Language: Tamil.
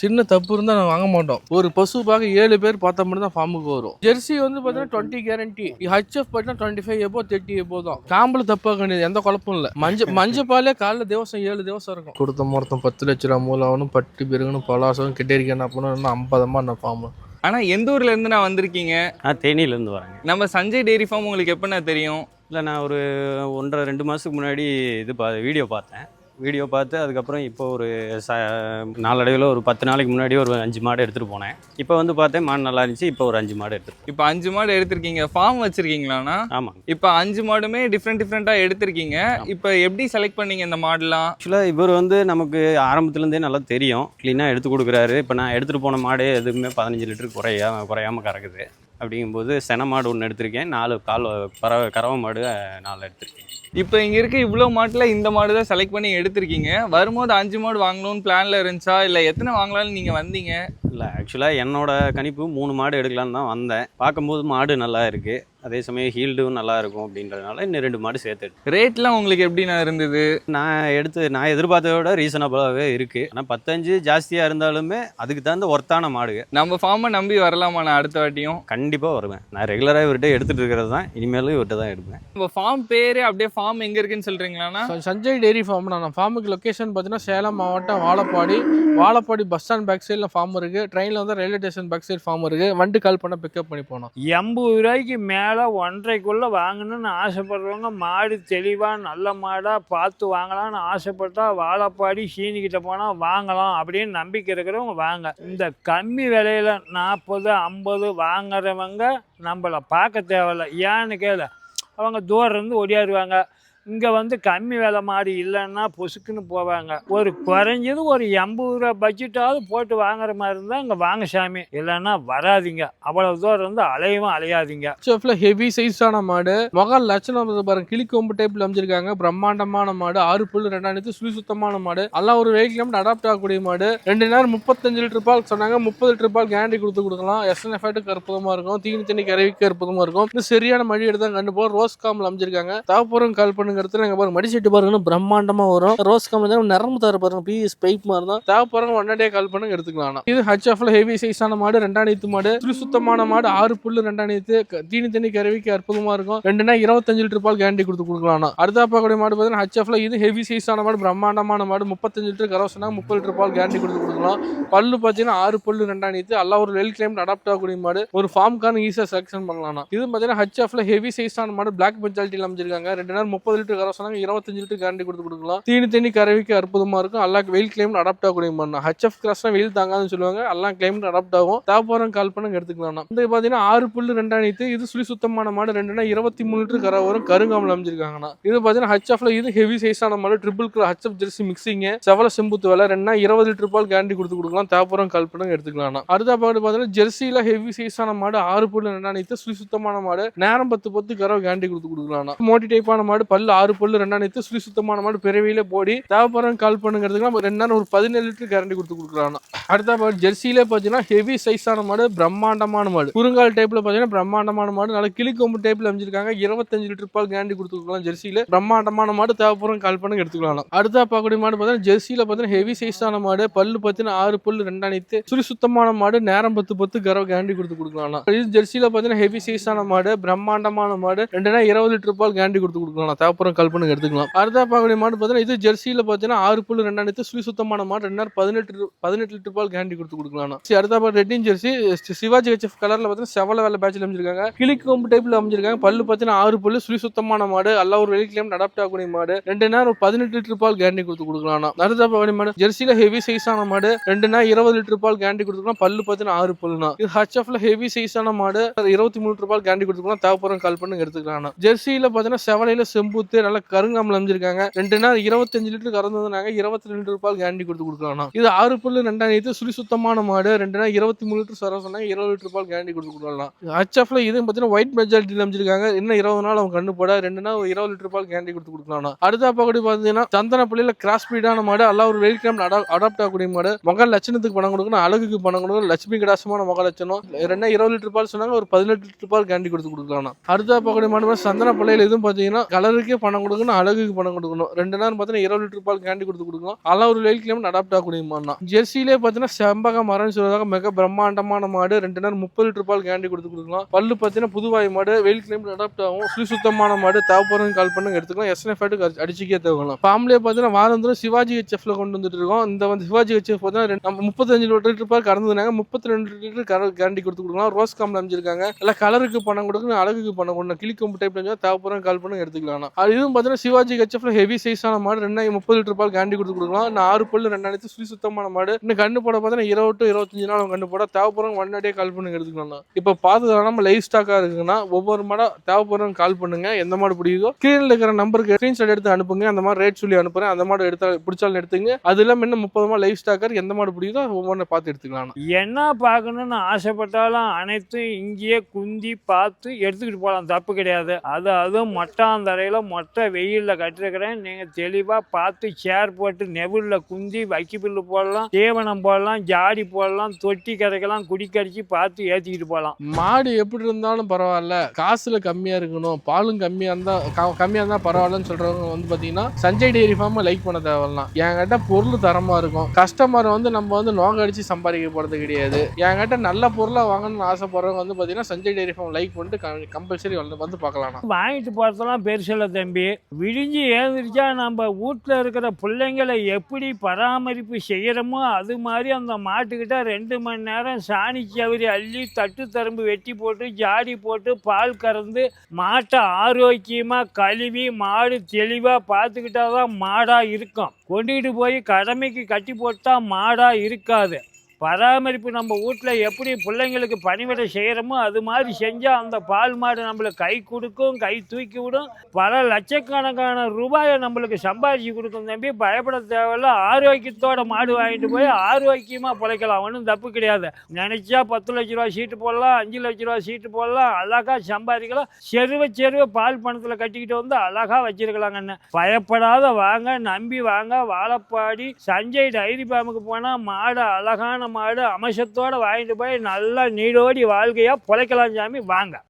சின்ன தப்பு இருந்தா நான் வாங்க மாட்டோம். ஒரு பசு பார்க்க 7 பேர் பார்த்தா மட்டும் தான் ஃபார்முக்கு வரும். ஜெர்சி வந்து பார்த்தீங்கன்னா 20 கேரண்டி, ஹெச்எஃப் பார்த்தீங்கன்னா 25 எபோ 30 எபோ தான். காம்புல தப்பா கிடையாது, எந்த குழப்பம் இல்லை. மஞ்சள் பாலே காலைல தேவசம் 7 தேவசம் இருக்கும். கொடுத்த மொத்தம் 10 லட்ச ரூபா மூலம் பட்டு பெருகணும் பலாசம் கிட்டேரிக்க என்ன பண்ணணும் 50 ஃபார்ம். ஆனா எந்த ஊர்ல இருந்து நான் வந்திருக்கீங்க? நான் தேனியிலேருந்து வரேங்க. நம்ம சஞ்சய் டெய்ரி ஃபார்ம் உங்களுக்கு எப்போ தெரியும்? இல்லை, நான் ஒரு 1.5-2 மாதத்துக்கு முன்னாடி வீடியோ பார்த்தேன். வீடியோ பார்த்து அதுக்கப்புறம் இப்போ ஒரு நாளடைவில் ஒரு 10 நாளைக்கு முன்னாடி ஒரு 5 மாடு எடுத்துகிட்டு போனேன். இப்போ வந்து பார்த்தேன் மாடு நல்லா இருந்துச்சு. இப்போ ஒரு 5 மாடு எடுத்துருக்கேன். இப்போ 5 மாடு எடுத்திருக்கீங்க. ஃபார்ம் வச்சிருக்கீங்களாண்ணா? ஆமாம். இப்போ 5 மாடுமே டிஃப்ரெண்ட்டாக எடுத்திருக்கீங்க. இப்போ எப்படி செலக்ட் பண்ணீங்க இந்த மாடுலாம்? ஆக்சுவலாக இவர் வந்து நமக்கு ஆரம்பத்துலேருந்தே நல்லா தெரியும், க்ளீனாக எடுத்து கொடுக்குறாரு. இப்போ நான் எடுத்துகிட்டு போன மாடு எதுவுமே 15 லிட்டருக்கு குறையாமல் கறக்குது. அப்படிங்கும்போது சென மாடு ஒன்று எடுத்திருக்கேன், 4 கறவை மாடு 4 எடுத்திருக்கேன். இப்போ இங்கே இருக்க இவ்வளோ மாட்டில் இந்த மாடு தான் செலக்ட் பண்ணி எடுத்திருக்கீங்க. வரும்போது 5 மாடு வாங்கணும்னு பிளானில் இருந்துச்சா, இல்லை எத்தனை வாங்கலாம்னு நீங்கள் வந்தீங்க? இல்லை, ஆக்சுவலாக என்னோட கணிப்பு 3 மாடு எடுக்கலான்னு தான் வந்தேன். பார்க்கும்போது மாடு நல்லா இருக்குது, அதே சமயம் ஹீல்டும் நல்லா இருக்கும் அப்படின்றதுனால இன்னும் 2 மாடு சேர்த்து. ரேட்லாம் உங்களுக்கு எப்படிண்ணா இருந்தது? நான் எதிர்பார்த்ததை விட ரீசனபிளாகவே இருக்குது. ஆனால் 15 ஜாஸ்தியாக இருந்தாலுமே அதுக்கு தகுந்த ஒர்த்தான மாடுங்க. நம்ம ஃபார்மை நம்பி வரலாமா நான் அடுத்த வாட்டியும்? கண்டிப்பாக வருவேன். நான் ரெகுலராக இவர்கிட்ட எடுத்துகிட்டு இருக்கிறது தான், இனிமேலும் இவர்கிட்ட தான் எடுப்பேன். இப்போ ஃபார்ம் பேர் அப்படியே ஃபார்ம் எங்கே இருக்குன்னு சொல்கிறீங்களாண்ணா? Sanjay dairy farm. நான் ஃபார்முக்கு லொக்கேஷன் பார்த்தீங்கன்னா சேலம் மாவட்டம் வாழப்பாடி பஸ் ஸ்டாண்ட் பேக் சைடில் ஃபார்ம் இருக்குது. ட்ரெயினில் வந்து railway station back side farm இருக்குது. வண்டி கால் பண்ண பிக்கப் பண்ணி போனோம். 80 ரூபாய்க்கு மேலே 1.5 வாங்கணும்னு ஆசைப்படுறவங்க மாடு தெளிவாக நல்ல மாடாக பார்த்து வாங்கலாம்னு ஆசைப்பட்டா வாழப்பாடி சீனிக்கிட்ட போனால் வாங்கலாம் அப்படின்னு நம்பிக்கை இருக்கிறவங்க வாங்க. இந்த கம்மி விலையில் 40-50 வாங்குறவங்க நம்மளை பார்க்க தேவையில்ல. ஏன்னு கேளு, அவங்க தூரம் இருந்து ஓடியாருவாங்க. இங்கே வந்து கம்மி விலை மாடு இல்லைன்னா பொசுக்குன்னு போவாங்க. ஒரு குறைஞ்சது ஒரு 80 ரூபா பட்ஜெட்டாவது போட்டு வாங்குற மாதிரி இருந்தால் இங்கே வாங்க சாமி, இல்லைன்னா வராதிங்க. அவ்வளவு தூரம் இருந்து அலையாதீங்க. ஹெவி சைஸான மாடு, முகல் லட்சணம் பாருங்க, கிளிக்கொம்பு டைப்ல அமைச்சிருக்காங்க. பிரம்மாண்டமான மாடு, 6 புல் 2 சுழி சுத்தமான மாடு, எல்லாம் ஒரு வெஹிக்கிள் அடாப்ட் ஆகக்கூடிய மாடு. 2 நேரம் 35 லிட்டர் பால் சொன்னாங்க. 30 லிட்டர் பால் கேரண்டி கொடுக்கலாம். எஸ்என்எஃப்க்கு அற்புதமா இருக்கும், தீனி கறவிக்கு அற்புதமா இருக்கும். இது சரியான மடி எடுத்து தான் கண்டு போகிறோம். ரோஸ் காம்பில் அமைச்சிருக்காங்க. தாப்புறம் கால் பண்ணுங்க. மடி செட்டு பாருங்க, பிரம்மாண்டமா வரும். ரோஸ் காம்பு நரம்பு தர பாருங்க, பிஎஸ் பைப் மாதிரி தான். தேவைப்படுறவங்க ஒன்னே கால் பண்ணுங்க எடுத்துக்கலாம். இது ஹெச்எஃப்ல ஹெவி சைஸான மாடு, 2 மாடு, சுத்தமான மாடு, 6 புல்லு 2 தீனி கறவிக்கு அற்புதமா இருக்கும். 2 25 லிட்டர் பால் கேரண்டி கொடுக்கலாம். அடுத்த பார்க்கக்கூடிய மாடு பார்த்தீங்கன்னா ஹெச்எஃப்ல இது ஹெவி சைஸான மாடு, பிரம்மாண்டமான மாடு, 35 லிட்டர் கறவை சொன்னாங்க. 30 லிட்டர் பால் கேரண்டி கொடுக்கலாம். பல்லு பார்த்தீங்கன்னா 6 புல்லு 2 எல்லாம் ஒரு வெல் கிளைம் அடாப்ட் ஆகக்கூடிய மாடு. ஒரு ஃபார்முக்கான ஈஸியா செலக்ஷன் பண்ணலாம். இது பார்த்தீங்கன்னா ஹெச்எஃப்ல ஹெவி சைஸான மாடு, பிளாக் பஞ்சாலிட்டியில் அமைச்சிருக்காங்க. 2 நேரம் 30 லிட்டர் கறவை 25 லிட்டர் கேரண்டி கொடுக்கலாம். தீனி கறவிக்கு அற்புதமா இருக்கும். எல்லாம் வெயில் கிளைம் அடாப்ட் ஆகக்கூடிய மாடு. ஹெச்எஃப் கிராஸ்னா வெயில் தாங்காதுன்னு சொல்லுவாங்க. எல்லாம் கிளைம் அடாப்ட் ஆகும். தேவைப்படுறவங்க கால் பண்ணுங்க எடுத்துக்கலாம். இந்த பாத்தீங்கன்னா 6 புல்லு 2 இது சுழி சுத்தமான மாடு, 23 லிட்டர் கரை வரும். கருங்காமல் அமைச்சிருக்காங்க. இது பாத்தீங்கன்னா ஹெச்எஃப்ல இது ஹெவி சைஸான மாடு, triple kilo HF Jersey mixing, செவல செம்புத்து வேலை. 20 லிட்டர் பால் கேரண்டி கொடுக்கலாம். தேவைப்படுறவங்க கால் பண்ணுங்க எடுத்துக்கலாம். அடுத்த பாட்டு பாத்தீங்கன்னா ஜெர்சியில ஹெவி சைஸான மாடு, 6 புல்லு 2 சுழி சுத்தமான மாடு, நேரம் 10 கறவை கேரண்டி கொடுக்கலாம். மோட்டி டைப்பான மாடு, பல்லு 6 புல்லு 2 சுழி சுத்தமான மாடு, பிறவியில போடி. தேவைப்படுறவங்க கால் பண்ணுங்கிறதுக்கு 2 நேரம் ஒரு 17 லிட்டர் கேரண்டி கொடுக்கலாம். அடுத்த பாட்டு ஜெர்சியில பாத்தீங்கன்னா ஹெவி சைஸான மாடு, பிரம்மாண்டமான மாடு, குறுங்கால் டைப்ல பாத்தீங்கன்னா பிரம்மாண்டமான மாடு, நல்ல கிளிக்கொம்பு டைப்ல அமைச்சிருக்காங்க. 25 லிட்டர் பால் கேரண்டி கொடுக்கலாம். ஜெர்சியில பிரம்மாண்டமான மாடு, தேவைப்படுறவங்க கால் பண்ணுங்க எடுத்துக்கலாம். அடுத்த பார்க்கக்கூடிய மாடு பாத்தீங்கன்னா ஜெர்சியில பாத்தீங்கன்னா ஹெவி சைஸான மாடு, பல்லு பாத்தீங்கன்னா 6 புல்லு 2 சுழி சுத்தமான மாடு, நேரம் 10 கறவை கேரண்டி கொடுக்கலாம். இது ஜெர்சியில பாத்தீங்கன்னா ஹெவி சைஸான மாடு, பிரம்மாண்டமான மாடு, 2 20 லிட்டர் பால் கேரண்டி கொடுக்கலாம். தேவைப்படுறவங்க கால் பண்ணுங்க எடுத்துக்கலாம். அடுத்த பார்க்கக்கூடிய மாடு பாத்தீங்கன்னா இது ஜெர்சியில பாத்தீங்கன்னா 6 புல்லு 2 சுழி சுத்தமான மாடு, 18 லிட்டர் பால் கேரண்டி கொடுக்கலாம். அடுத்த பாட்டு ரெட்டின் ஜெர்சி சிவாஜி ஹெச்எஃப் கலர்ல பாத்தீங்கன்னா செவல வேலை பேட்ச்ல அமைச்சிருக்காங்க. கிளிக்கொம்பு டைப்ல அமைச்சிருக்காங்க. பல்லு பாத்தீங்கன்னா 6 புல்லு சுழி சுத்தமான மாடு, எல்லாம் ஒரு வெயில் கிளைம் அடாப்ட் ஆகக்கூடிய மாடு, 2 நேரம் 18 லிட்டர் பால் கேரண்டி கொடுக்கலாம். அடுத்த பார்க்கக்கூடிய மாடு ஜெர்சியில ஹெவி சைஸான மாடு, 2 நேரம் 20 லிட்டர் பால் கேரண்டி கொடுக்கலாம். பல்லு பாத்தீங்கன்னா 6 புல்லுனா. இது ஹெச்எஃப்ல ஹெவி சைஸான மாடு, 23 லிட்டர் பால் கேரண்டி கொடுக்கலாம். தேவைப்படுறவங்க கால் பண்ணுங்க எடுத்துக்கலாம். ஜெர்சியில பாத்தீங்கன்னா செவலையில செம்புத்து நல்ல கருங்காமல் அமைச்சிருக்காங்க. 2 நேரம் 25 லிட்டர் கறந்ததுனாங்க. 22 லிட்டர் பால் கேரண்டி கொடுக்கலாம். இது 6 புல்லு 2 சுழி சுத்தமான மாடு, 2 நேரம் 23 லிட்டர் சரவ சொன்னாங்க. 20 லிட்டர் பால் கேரண்டி கொடுக்கலாம். ஹெச்எஃப்ல இது பாத்தீங்கன்னா ஒயிட் மெஜாரிட்டியில் அமைச்சிருக்காங்க. இன்னும் 20 நாள் அவங்க கண்ணு போட 2 நேரம் 20 லிட்டர் பால் கேரண்டி கொடுக்கலாம். அடுத்த பகுதி பாத்தீங்கன்னா சந்தனப்பள்ளியில கிராஸ் பீடான மாடு, எல்லாம் ஒரு வெயில் கிளைம் அடாப்ட் ஆகக்கூடிய மாடு, முக லட்சணத்துக்கு பணம் கொடுக்கணும், அழகுக்கு பணம் கொடுக்கணும், லட்சுமி கடாசமான முக லட்சணம். 2 20 லிட்டர் பால் சொன்னாங்க. ஒரு 18 லிட்டர் பால் கேரண்டி கொடுக்கலாம். அடுத்த பகுதி மாடு சந்தனப்பள்ளியில இதுவும் பாத்தீங்கன்னா கலருக்கு குட்டிக்கே பணம் கொடுக்கணும், அழகுக்கு பணம் கொடுக்கணும். 2 நேரம் பார்த்தீங்கன்னா 20 லிட்டர் பால் கேண்டி கொடுத்து கொடுக்கணும். அதெல்லாம் ஒரு வெயில் கிளைமேட் அடாப்ட் ஆகக்கூடிய மாடு தான். ஜெர்சிலே பார்த்தீங்கன்னா செம்பக மரம்னு சொல்றதாக மிக பிரம்மாண்டமான மாடு. 2 நேரம் 30 லிட்டர் பால் கேண்டி கொடுத்து கொடுக்கலாம். பல்லு பார்த்தீங்கன்னா புதுவாய் மாடு, வெயில் கிளைமேட் அடாப்ட் ஆகும். சுழி சுத்தமான மாடு. தேவைப்படுறது கால் பண்ணுங்க எடுத்துக்கலாம். எஸ்என்எஃப் அடிச்சுக்கே தேவைக்கலாம். ஃபார்ம்லேயே பார்த்தீங்கன்னா வாரந்தோறும் சிவாஜி ஹெச்எஃப்ல கொண்டு வந்துட்டு இருக்கோம். இந்த வந்து சிவாஜி ஹெச்எஃப் பார்த்தீங்கன்னா 35 லிட்டர் பால் கறந்துனாங்க, 32 லிட்டர் கேண்டி கொடுத்து கொடுக்கலாம். ரோஸ் காம்பில் அமைச்சிருக்காங்க. எல்லாம் கலருக்கு பணம் கொடுக்கணும், அழகுக்கு பணம் கொடுக்கணும். கிளிக்கொம்பு டைப்ல இருந்தால் தேவைப்படுற கால் பண்ணி எடுத்துக்கலாம். அது இதுவும் பார்த்தீங்கன்னா சிவாஜி ஹெச்எஃப்ல ஹெவி சைஸான மாடு. 30 லிட்டர் பால் கேண்டி கொடுத்து கொடுக்கலாம். நான் 6 பல்லு 2 அனைத்து சுழி சுத்தமான மாடு. இன்னும் கண்ணு போட பார்த்தீங்கன்னா 20 to 25 நாள் கண்ணு போட தேவைப்படுறவங்க முன்னாடியே கால் பண்ணி எடுத்துக்கலாம். இப்போ பார்த்துக்கலாம் நம்ம லைவ் ஸ்டாக்கா இருக்குன்னா ஒவ்வொரு மாடா தேவைப்படுறவங்க கால் பண்ணுங்க. எந்த மாடு பிடிக்குதோ ஸ்கிரீன்ல இருக்கிற நம்பருக்கு ஸ்கிரீன்ஷாட் எடுத்து அனுப்புங்க. அந்த மாதிரி ரேட் சொல்லி அனுப்புறேன். அந்த மாடு எடுத்தா பிடிச்சாலும் எடுத்துங்க. அது இல்லாம இன்னும் 30 மாடு லைவ் ஸ்டாக்கர் எந்த மாடு பிடிக்குதோ ஒவ்வொன்றை பார்த்து எடுத்துக்கலாம். என்ன பார்க்கணும்னு ஆசைப்பட்டாலும் அனைத்தும் இங்கேயே குந்தி பார்த்து எடுத்துக்கிட்டு போகலாம், தப்பு கிடையாது. அதுவும் மொட்டாந்தரையில் மொட்டை வெயிலில் கட்டிருக்கிறேன். நீங்கள் தெளிவாக பார்த்து சேர் போட்டு நெவுலில் குந்தி வைக்கி புல்லு போடலாம், தீவனம் போடலாம், ஜாடி போடலாம், தொட்டி கரைக்கலாம், குடிக்கடிச்சு பார்த்து ஏற்றிக்கிட்டு போகலாம். மாடு எப்படி இருந்தாலும் பரவாயில்ல, காசுல கம்மியா இருக்கணும், பாலும் கம்மியா இருந்தா பரவாயில்லன்னு சொல்றவங்க வந்து பாத்தீங்கன்னா சஞ்சய் டெய்ரி ஃபார்ம் லைக் பண்ண தேவையில்லாம். என்கிட்ட பொருள் தரமா இருக்கும். கஸ்டமர் வந்து நம்ம வந்து நோங்க அடிச்சு சம்பாதிக்க போறது கிடையாது. என்கிட்ட நல்ல பொருளா வாங்கணும்னு ஆசைப்படுறவங்க வந்து பாத்தீங்கன்னா சஞ்சய் டெய்ரி ஃபார்ம் லைக் பண்ணிட்டு கம்பல்சரி வந்து பார்க்கலாம். வாங்கிட்டு போகிறதெல்லாம் பெருசில்ல தம்பி. விடிஞ்சு ஏந்திரிச்சா நம்ம வீட்டில் இருக்கிற பிள்ளைங்களை எப்படி பராமரிப்பு செய்கிறோமோ அது மாதிரி அந்த மாட்டுக்கிட்ட 2 மணி நேரம் சாணி சவரி அள்ளி தட்டு தரும்பு வெட்டி போட்டு ஜாடி போட்டு பால் கறந்து மாட்டை ஆரோக்கியமாக கழுவி மாடு தெளிவாக பார்த்துக்கிட்டா தான் மாடாக இருக்கும். கொண்டுகிட்டு போய் கடமைக்கு கட்டி போட்டால் மாடாக இருக்காது. பராமரிப்பு நம்ம வீட்டில் எப்படி பிள்ளைங்களுக்கு பணிவிடை செய்கிறோமோ அது மாதிரி செஞ்சால் அந்த பால் மாடு நம்மளுக்கு கை கொடுக்கும், கை தூக்கி விடும், பல லட்சக்கணக்கான ரூபாயை நம்மளுக்கு சம்பாதிச்சு கொடுக்கும் தம்பி. பயப்பட தேவையில்ல. ஆரோக்கியத்தோட மாடு வாங்கிட்டு போய் ஆரோக்கியமாக பிழைக்கலாம், ஒன்றும் தப்பு கிடையாது. நினச்சா 10 லட்ச ரூபா சீட்டு போடலாம், 5 லட்ச ரூபா சீட்டு போடலாம், அழகாக சம்பாதிக்கலாம். செருவை பால் பணத்தில் கட்டிக்கிட்டு வந்து அழகாக வச்சிருக்கலாங்கன்னு. பயப்படாத வாங்க, நம்பி வாங்க. வாழப்பாடி சஞ்சய் டைரி ஃபார்முக்கு போனால் மாடு அழகான மாடு அமைச்சத்தோட வாங்கிட்டு போய் நல்லா நீடோடி வாழ்க்கையா பொழைக்கலாம் சாமி. வாங்க.